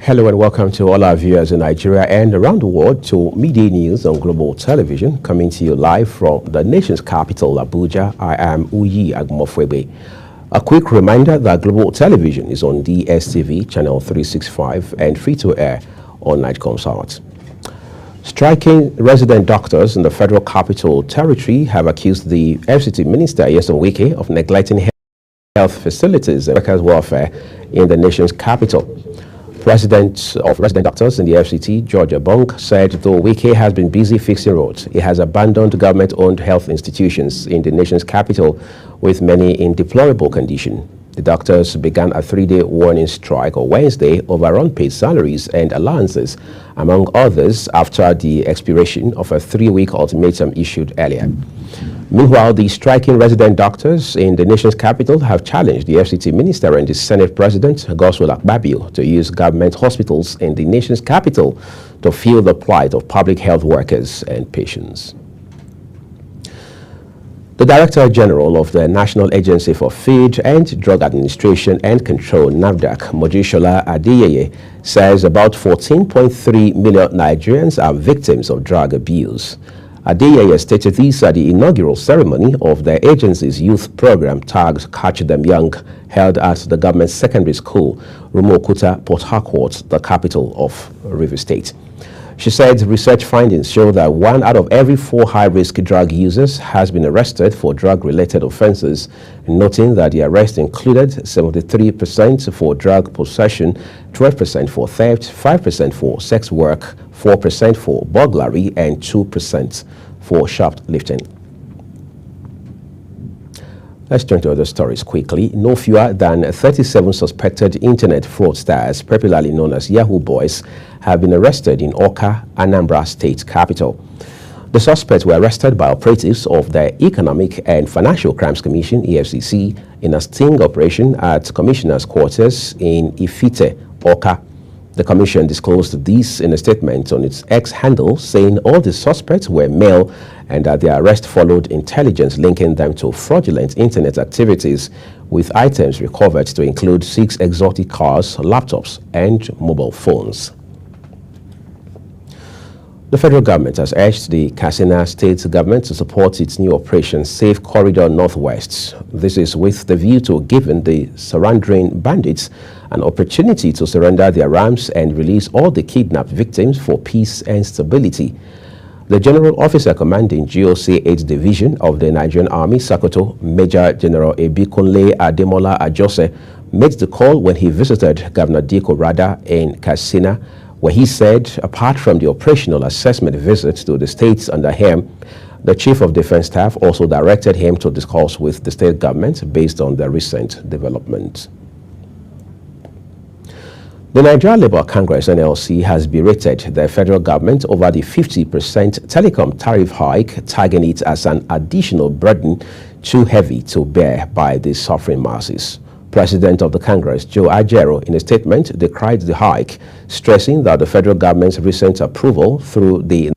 Hello and welcome to all our viewers in Nigeria and around the world to Midday News on Global Television, coming to you live from the nation's capital, Abuja. I am Uyi Agmofwebe. A quick reminder that Global Television is on DSTV channel 365 and free to air on Nightcomsat. Striking resident doctors in the Federal Capital Territory have accused the FCT Minister Nyesom Wike of neglecting health facilities and workers' welfare in the nation's capital. President of Resident Doctors in the FCT, George Abong, said though Wike has been busy fixing roads, he has abandoned government-owned health institutions in the nation's capital, with many in deplorable condition. The doctors began a 3-day warning strike on Wednesday over unpaid salaries and allowances, among others, after the expiration of a 3-week ultimatum issued earlier. Meanwhile, the striking resident doctors in the nation's capital have challenged the FCT minister and the Senate President, Godswill Akpabio, to use government hospitals in the nation's capital to fill the plight of public health workers and patients. The Director General of the National Agency for Food and Drug Administration and Control, NAFDAC, Mojisola Adeyeye, says about 14.3 million Nigerians are victims of drug abuse. Adeyeye stated this at the inaugural ceremony of the agency's youth program tagged Catch Them Young, held at the government secondary school, Rumokuta, Port Harcourt, the capital of Rivers State. She said research findings show that 1 out of every 4 high-risk drug users has been arrested for drug-related offenses, noting that the arrest included 73% for drug possession, 12% for theft, 5% for sex work, 4% for burglary, and 2% for shoplifting. Let's turn to other stories quickly. No fewer than 37 suspected internet fraudsters, popularly known as Yahoo Boys, have been arrested in Awka, Anambra State capital. The suspects were arrested by operatives of the Economic and Financial Crimes Commission, EFCC, in a sting operation at Commissioner's quarters in Ifite, Awka. The commission disclosed this in a statement on its X handle, saying all the suspects were male and that their arrest followed intelligence linking them to fraudulent internet activities, with items recovered to include 6 exotic cars, laptops, and mobile phones. The federal government has urged the Katsina state government to support its new Operation Safe Corridor Northwest. This is with the view to giving the surrendering bandits an opportunity to surrender their arms and release all the kidnapped victims for peace and stability. The General Officer commanding GOC 8th Division of the Nigerian Army, Sokoto, Major General Ebikunle Ademola Ajose, made the call when he visited Governor Diko Rada in Katsina, where he said, apart from the operational assessment visit to the states under him, the Chief of Defense Staff also directed him to discuss with the state government based on the recent development. The Nigeria Labour Congress (NLC) has berated the federal government over the 50% telecom tariff hike, tagging it as an additional burden too heavy to bear by the suffering masses. President of the Congress, Joe Ajero, in a statement, decried the hike, stressing that the federal government's recent approval through the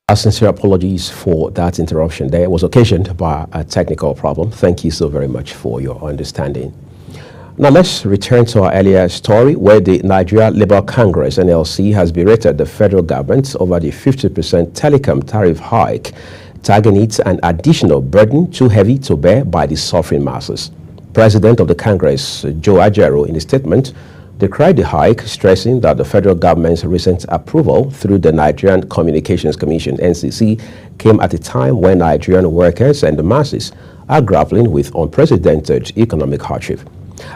Our sincere apologies for that interruption there. It was occasioned by a technical problem. Thank you so very much for your understanding. Now let's return to our earlier story where the Nigeria Labour Congress (NLC) has berated the federal government over the 50% telecom tariff hike, tagging it an additional burden too heavy to bear by the suffering masses. President of the Congress, Joe Ajero, in a statement, decried the hike, stressing that the federal government's recent approval through the Nigerian Communications Commission (NCC) came at a time when Nigerian workers and the masses are grappling with unprecedented economic hardship.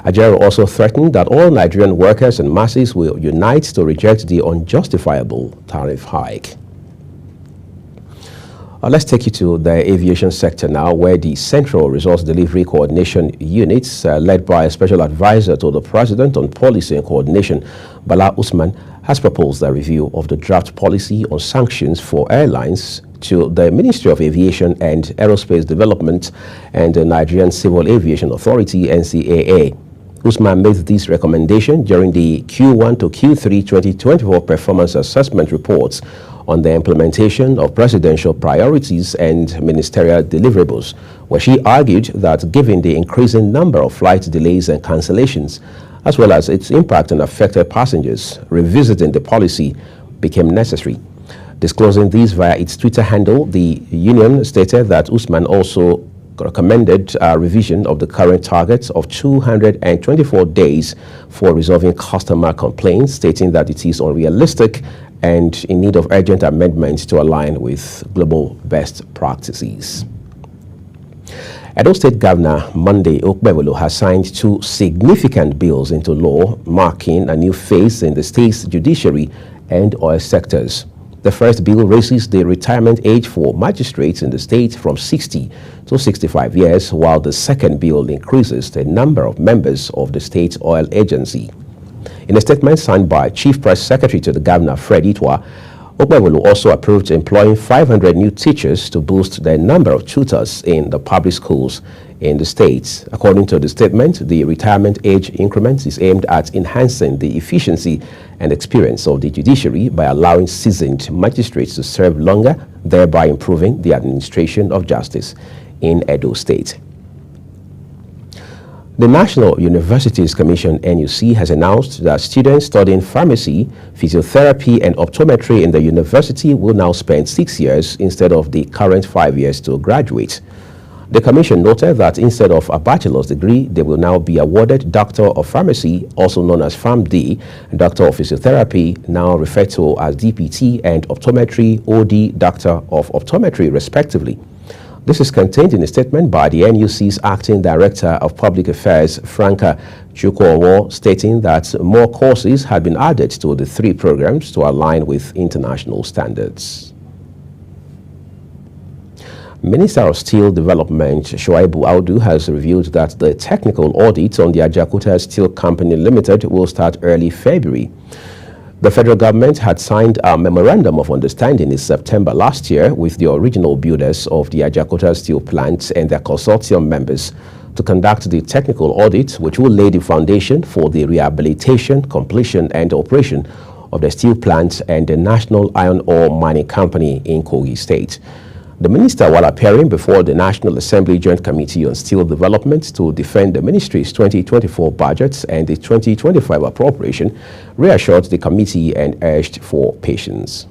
Ajero also threatened that all Nigerian workers and masses will unite to reject the unjustifiable tariff hike. Let's take you to the aviation sector now, where the Central Resource Delivery Coordination Unit, led by a special advisor to the President on Policy and Coordination, Bala Usman, has proposed a review of the draft policy on sanctions for airlines to the Ministry of Aviation and Aerospace Development and the Nigerian Civil Aviation Authority (NCAA). Usman made this recommendation during the Q1 to Q3 2024 performance assessment reports on the implementation of presidential priorities and ministerial deliverables, where she argued that given the increasing number of flight delays and cancellations, as well as its impact on affected passengers, revisiting the policy became necessary. Disclosing this via its Twitter handle, the union stated that Usman also recommended a revision of the current target of 224 days for resolving customer complaints, stating that it is unrealistic and in need of urgent amendments to align with global best practices. Edo State Governor Midday has signed two significant bills into law, marking a new phase in the state's judiciary and oil sectors. The first bill raises the retirement age for magistrates in the state from 60 to 65 years, while the second bill increases the number of members of the state oil agency. In a statement signed by Chief Press Secretary to the Governor, Fred Itwa, Okpebholo also approved employing 500 new teachers to boost the number of tutors in the public schools in the state. According to the statement, the retirement age increment is aimed at enhancing the efficiency and experience of the judiciary by allowing seasoned magistrates to serve longer, thereby improving the administration of justice in Edo State. The National Universities Commission (NUC) has announced that students studying pharmacy, physiotherapy, and optometry in the university will now spend 6 years instead of the current 5 years to graduate. The commission noted that instead of a bachelor's degree, they will now be awarded Doctor of Pharmacy, also known as PharmD, Doctor of Physiotherapy, now referred to as DPT, and Optometry, OD, Doctor of Optometry, respectively. This is contained in a statement by the NUC's Acting Director of Public Affairs, Franca Chukwuowo, stating that more courses had been added to the three programs to align with international standards. Minister of Steel Development, Shuaibu Audu, has revealed that the technical audit on the Ajaokuta Steel Company Limited will start early February. The federal government had signed a memorandum of understanding in September last year with the original builders of the Ajaokuta steel plant and their consortium members to conduct the technical audit, which will lay the foundation for the rehabilitation, completion, and operation of the steel plant and the National Iron Ore Mining Company in Kogi State. The minister, while appearing before the National Assembly Joint Committee on Steel Development to defend the ministry's 2024 budget and the 2025 appropriation, reassured the committee and urged for patience.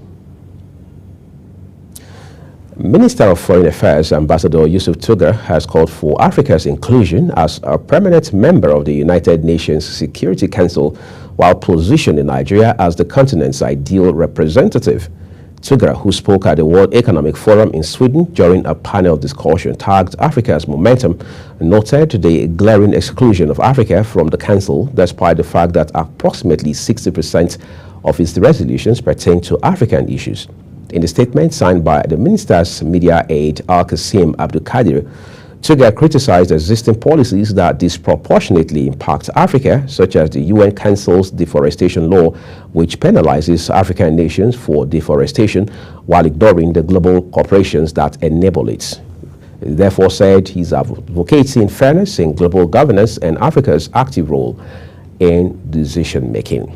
Minister of Foreign Affairs, Ambassador Yusuf Tugar, has called for Africa's inclusion as a permanent member of the United Nations Security Council, while positioning Nigeria as the continent's ideal representative. Tugar, who spoke at the World Economic Forum in Sweden during a panel discussion tagged Africa's Momentum, noted the glaring exclusion of Africa from the Council, despite the fact that approximately 60% of its resolutions pertain to African issues. In the statement signed by the minister's media aide, Al-Qasim Abdul Qadir, Tugar criticized existing policies that disproportionately impact Africa, such as the UN Council's deforestation law, which penalizes African nations for deforestation while ignoring the global corporations that enable it. He therefore said he's advocating fairness in global governance and Africa's active role in decision-making.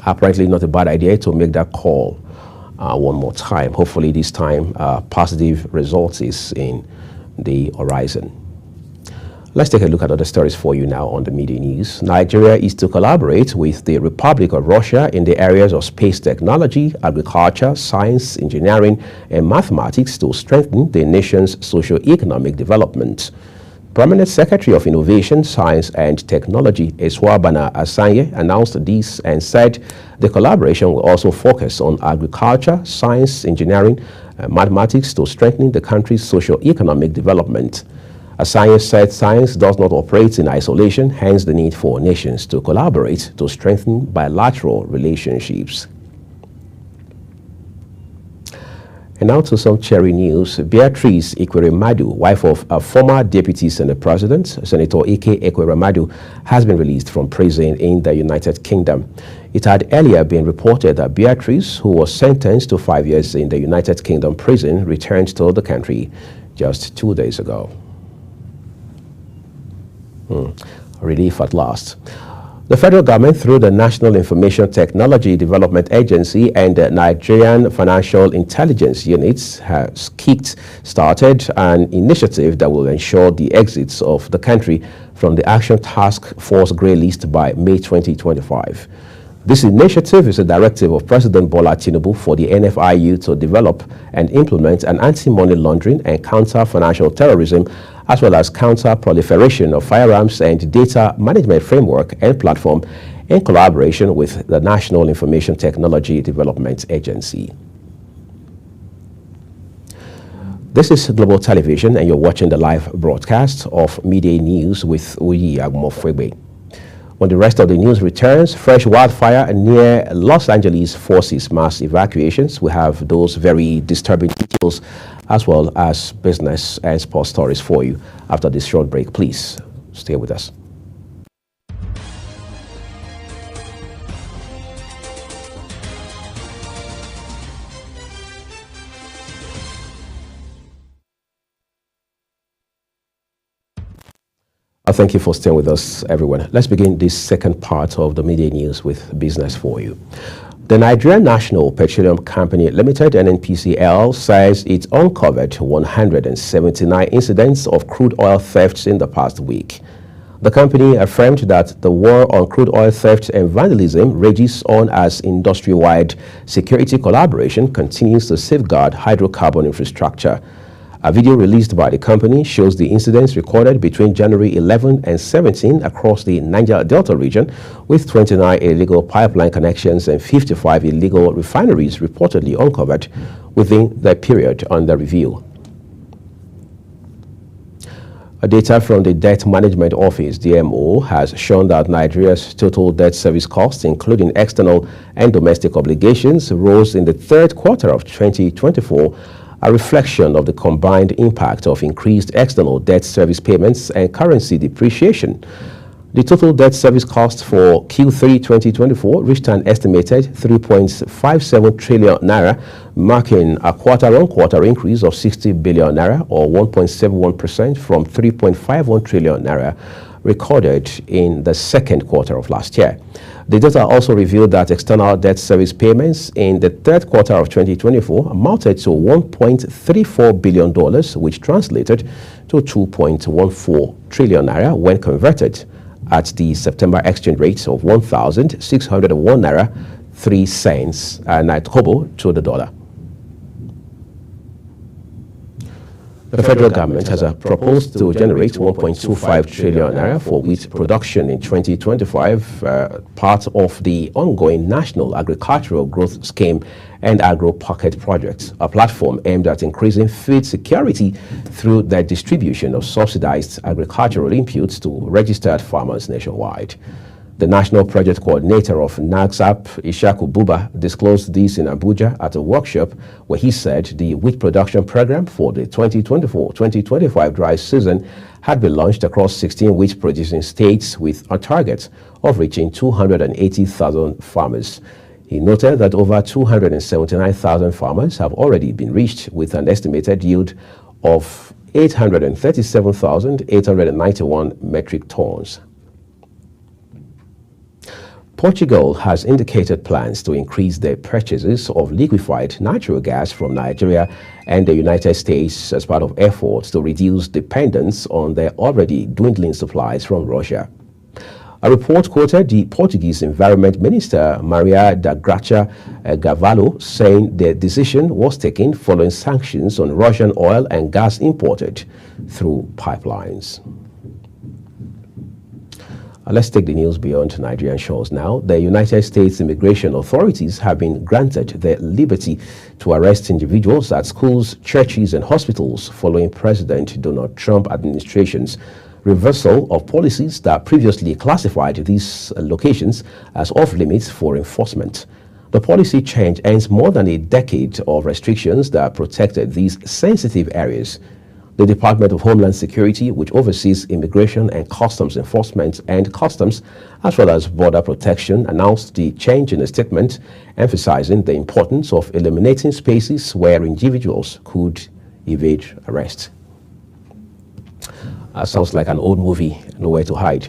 Apparently not a bad idea to make that call one more time. Hopefully this time positive results is in the horizon. Let's take a look at other stories for you now on the Midday News. Nigeria is to collaborate with the Republic of Russia in the areas of space technology, agriculture, science, engineering, and mathematics to strengthen the nation's socio-economic development. Permanent Secretary of Innovation, Science and Technology, Eswabana Asanye, announced this and said the collaboration will also focus on agriculture, science, engineering, and mathematics to strengthen the country's socio-economic development. Asanye said science does not operate in isolation, hence the need for nations to collaborate to strengthen bilateral relationships. And now to some cherry news. Beatrice Ekweremadu, wife of a former Deputy Senate President, Senator Ike Ekweremadu, has been released from prison in the United Kingdom. It had earlier been reported that Beatrice, who was sentenced to 5 years in the United Kingdom prison, returned to the country just 2 days ago. Relief at last. The federal government, through the National Information Technology Development Agency and the Nigerian Financial Intelligence Units, has started an initiative that will ensure the exits of the country from the Action Task Force Grey List by May 2025. This initiative is a directive of President Bola Tinubu for the NFIU to develop and implement an anti-money laundering and counter-financial terrorism, as well as counter-proliferation of firearms and data management framework and platform in collaboration with the National Information Technology Development Agency. This is Global Television, and you're watching the live broadcast of Midday News with Uyi Agmofwebe. When the rest of the news returns, fresh wildfire near Los Angeles forces mass evacuations. We have those very disturbing details as well as business and sports stories for you after this short break. Please stay with us. Thank you for staying with us, everyone. Let's begin this second part of the Midday News with business for you. The Nigerian National Petroleum Company Limited, NNPCL, says it uncovered 179 incidents of crude oil thefts in the past week. The company affirmed that the war on crude oil theft and vandalism rages on as industry-wide security collaboration continues to safeguard hydrocarbon infrastructure. A video released by the company shows the incidents recorded between January 11 and 17 across the Niger Delta region, with 29 illegal pipeline connections and 55 illegal refineries reportedly uncovered within the period under review. Data from the Debt Management Office, DMO, has shown that Nigeria's total debt service costs, including external and domestic obligations, rose in the third quarter of 2024, a reflection of the combined impact of increased external debt service payments and currency depreciation. The total debt service cost for Q3 2024 reached an estimated 3.57 trillion naira, marking a quarter-on-quarter increase of 60 billion naira, or 1.71% from 3.51 trillion naira recorded in the second quarter of last year. The data also revealed that external debt service payments in the third quarter of 2024 amounted to $1.34 billion, which translated to 2.14 trillion naira when converted at the September exchange rate of 1,601 naira 3 cents and kobo to the dollar. The federal government has proposed to generate 1.25 trillion naira for wheat production in 2025, part of the ongoing National Agricultural Growth Scheme and Agro Pocket Project, a platform aimed at increasing food security through the distribution of subsidized agricultural inputs to registered farmers nationwide. The National Project Coordinator of NAGSAP, Ishaku Buba, disclosed this in Abuja at a workshop where he said the wheat production program for the 2024-2025 dry season had been launched across 16 wheat-producing states with a target of reaching 280,000 farmers. He noted that over 279,000 farmers have already been reached with an estimated yield of 837,891 metric tons. Portugal has indicated plans to increase their purchases of liquefied natural gas from Nigeria and the United States as part of efforts to reduce dependence on their already dwindling supplies from Russia. A report quoted the Portuguese Environment Minister Maria da Graça Gavallo saying the decision was taken following sanctions on Russian oil and gas imported through pipelines. Let's take the news beyond Nigerian shores now. The United States immigration authorities have been granted the liberty to arrest individuals at schools, churches, and hospitals following President Donald Trump administration's reversal of policies that previously classified these locations as off-limits for enforcement. The policy change ends more than a decade of restrictions that protected these sensitive areas. The Department of Homeland Security, which oversees immigration and customs enforcement and customs, as well as border protection, announced the change in a statement, emphasizing the importance of eliminating spaces where individuals could evade arrest. Sounds like an old movie, Nowhere to Hide.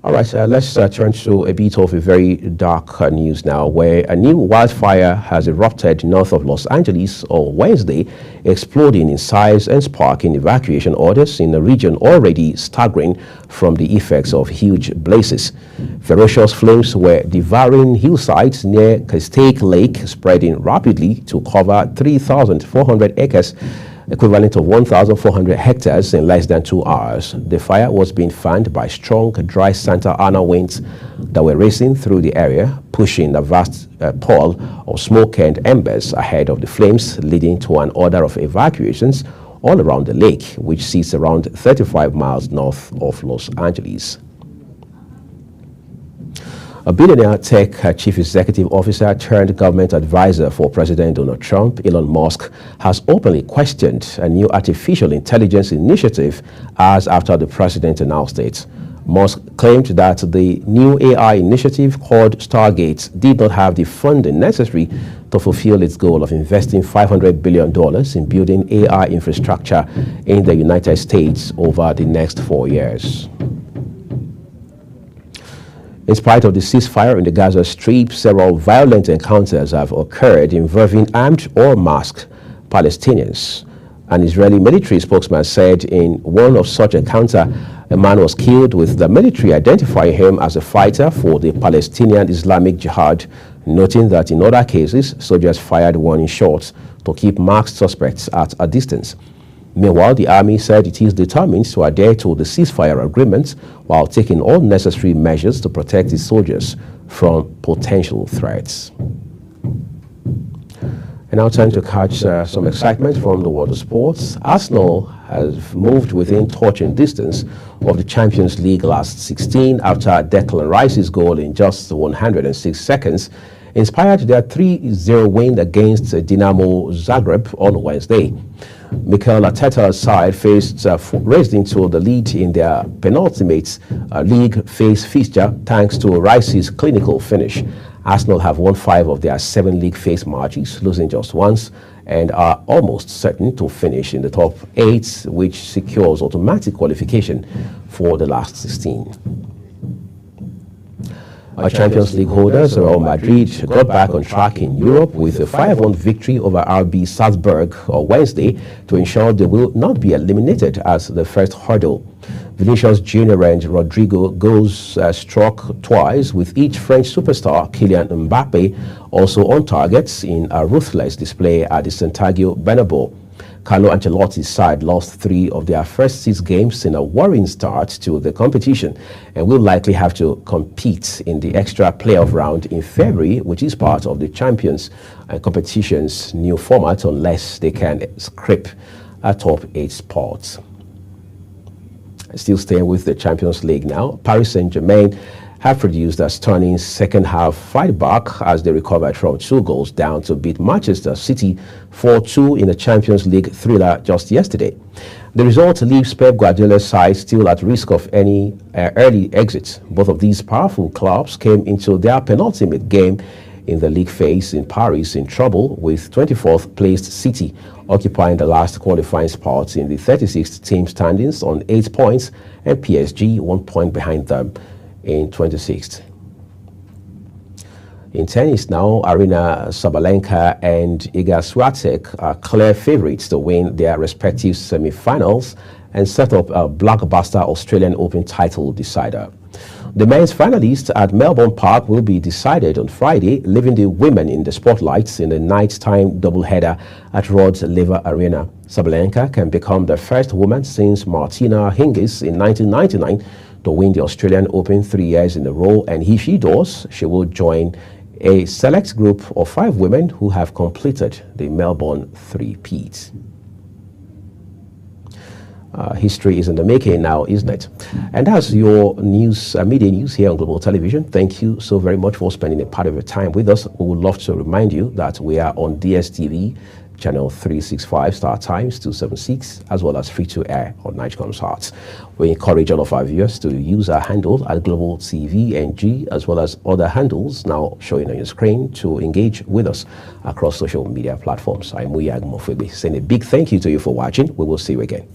All right, let's turn to a bit of a very dark news now, where a new wildfire has erupted north of Los Angeles on Wednesday, exploding in size and sparking evacuation orders in a region already staggering from the effects of huge blazes. Ferocious flames were devouring hillsides near Castaic Lake, spreading rapidly to cover 3,400 acres, equivalent of 1,400 hectares in less than 2 hours. The fire was being fanned by strong, dry Santa Ana winds that were racing through the area, pushing a vast pall of smoke and embers ahead of the flames, leading to an order of evacuations all around the lake, which sits around 35 miles north of Los Angeles. A billionaire tech chief executive officer turned government advisor for President Donald Trump, Elon Musk, has openly questioned a new artificial intelligence initiative as after the president announced it. Musk claimed that the new AI initiative called Stargate did not have the funding necessary to fulfill its goal of investing $500 billion in building AI infrastructure in the United States over the next 4 years. In spite of the ceasefire in the Gaza Strip, several violent encounters have occurred involving armed or masked Palestinians. An Israeli military spokesman said in one of such encounters, a man was killed, with the military identifying him as a fighter for the Palestinian Islamic Jihad, noting that in other cases, soldiers fired warning shots to keep masked suspects at a distance. Meanwhile, the army said it is determined to adhere to the ceasefire agreement while taking all necessary measures to protect its soldiers from potential threats. And now time to catch some excitement from the world of sports. Arsenal has moved within touching distance of the Champions League last 16 after Declan Rice's goal in just 106 seconds inspired their 3-0 win against Dinamo Zagreb on Wednesday. Mikel Arteta's side raced into the lead in their penultimate league phase fixture thanks to Rice's clinical finish. Arsenal have won 5 of their 7 league phase matches, losing just once, and are almost certain to finish in the top 8, which secures automatic qualification for the last 16. Our Champions League holders, Real Madrid, got back on track in Europe with a 5-1 victory over RB Salzburg on Wednesday to ensure they will not be eliminated as the first hurdle. Vinicius Junior and Rodrigo goals struck twice, with each French superstar, Kylian Mbappe, also on targets in a ruthless display at the Santiago Bernabeu. Carlo Ancelotti's side lost 3 of their first 6 games in a worrying start to the competition and will likely have to compete in the extra playoff round in February, which is part of the Champions competition's new format, unless they can scrape a top 8 spot. Still staying with the Champions League now, Paris Saint-Germain have produced a stunning second-half fight back as they recovered from 2 goals down to beat Manchester City 4-2 in a Champions League thriller just yesterday. The result leaves Pep Guardiola's side still at risk of any early exit. Both of these powerful clubs came into their penultimate game in the league phase in Paris in trouble, with 24th placed City occupying the last qualifying spot in the 36th team standings on 8 points and PSG 1 point behind them in 26th. In tennis now, Arina Sabalenka and Iga Swiatek are clear favorites to win their respective semi-finals and set up a blockbuster Australian Open title decider. The men's finalists at Melbourne Park will be decided on Friday, leaving the women in the spotlights in the nighttime doubleheader at Rhodes Laver Arena. Sabalenka can become the first woman since Martina Hingis in 1999 to win the Australian Open 3 years in a row, and if she does, she will join a select group of 5 women who have completed the Melbourne three-peat. History is in the making now, isn't it? And that's your news, midday news here on Global Television. Thank you so very much for spending a part of your time with us. We would love to remind you that we are on DSTV, channel 365, Star Times 276, as well as free-to-air on Nightcom's Hearts. We encourage all of our viewers to use our handle at Global TV NG, as well as other handles now showing on your screen, to engage with us across social media platforms. I'm Muyi Agumofwebe, saying a big thank you to you for watching. We will see you again.